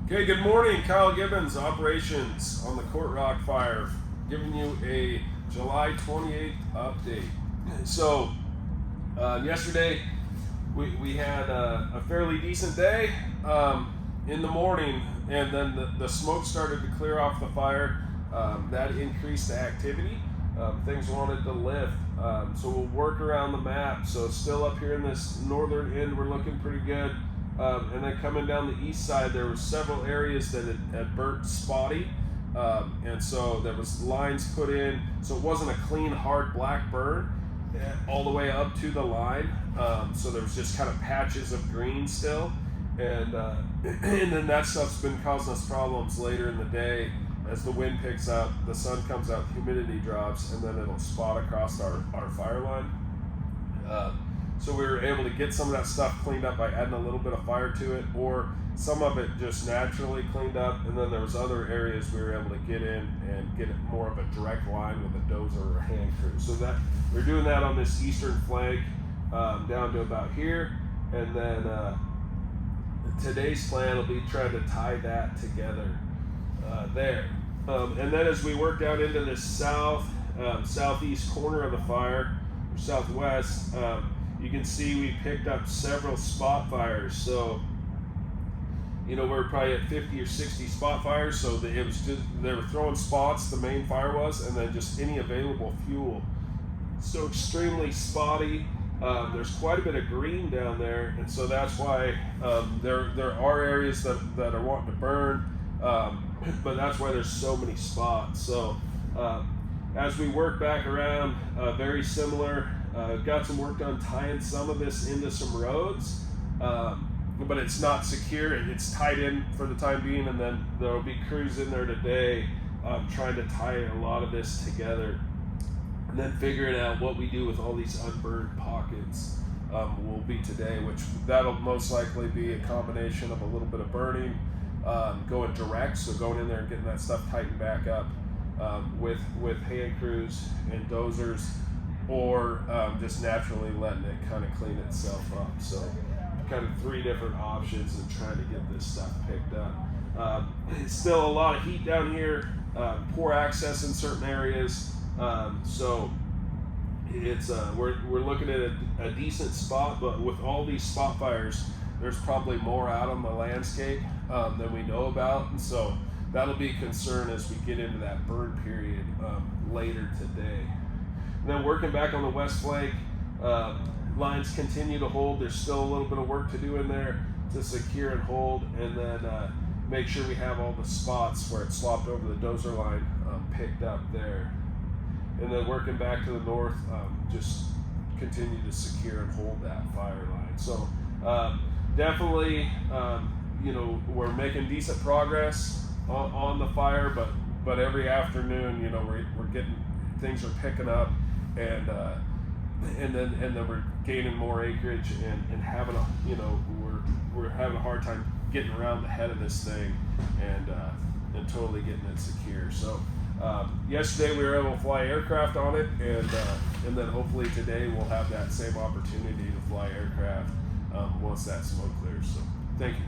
Okay, good morning. Kyle Gibbons, operations on the Courtrock Fire, giving you a July 28th update. So, yesterday we had a fairly decent day in the morning, and then the smoke started to clear off the fire. That increased the activity. Things wanted to lift. So we'll work around the map. So still up here in this northern end, we're looking pretty good. And then coming down the east side, there were several areas that had burnt spotty. And so there was lines put in. So it wasn't a clean, hard black burn all the way up to the line. So there was just kind of patches of green still. And then that stuff's been causing us problems later in the day. As the wind picks up, the sun comes out, humidity drops, and then it'll spot across our fire line. So we were able to get some of that stuff cleaned up by adding a little bit of fire to it, or some of it just naturally cleaned up, and then there was other areas we were able to get in and get it more of a direct line with a dozer or a hand crew. So that we're doing that on this eastern flank down to about here, and then today's plan will be trying to tie that together there. And then as we work out into this southeast corner of the fire, or southwest, you can see we picked up several spot fires. So, we're probably at 50 or 60 spot fires. So it was just, they were throwing spots, the main fire was, and then just any available fuel. So extremely spotty. There's quite a bit of green down there, and so that's why there are areas that are wanting to burn, but that's why there's so many spots. So as we work back around, very similar. Got some work done tying some of this into some roads, but it's not secure. It's tied in for the time being, and then there'll be crews in there today trying to tie a lot of this together, and then figuring out what we do with all these unburned pockets will be today, which that'll most likely be a combination of a little bit of burning, going direct, so going in there and getting that stuff tightened back up with hand crews and dozers, or just naturally letting it kind of clean itself up. So kind of three different options in trying to get this stuff picked up. It's still a lot of heat down here, poor access in certain areas. So it's we're looking at a decent spot, but with all these spot fires, there's probably more out on the landscape than we know about, and so that'll be a concern as we get into that burn period later today. And then working back on the west flank, lines continue to hold. There's still a little bit of work to do in there to secure and hold, and then make sure we have all the spots where it slopped over the dozer line picked up there. And then working back to the north, just continue to secure and hold that fire line. So definitely, we're making decent progress on the fire, but every afternoon, we're getting, things are picking up, and then we're gaining more acreage and having we're having a hard time getting around the head of this thing and totally getting it secure. So yesterday we were able to fly aircraft on it, and then hopefully today we'll have that same opportunity to fly aircraft once that smoke clears. So thank you.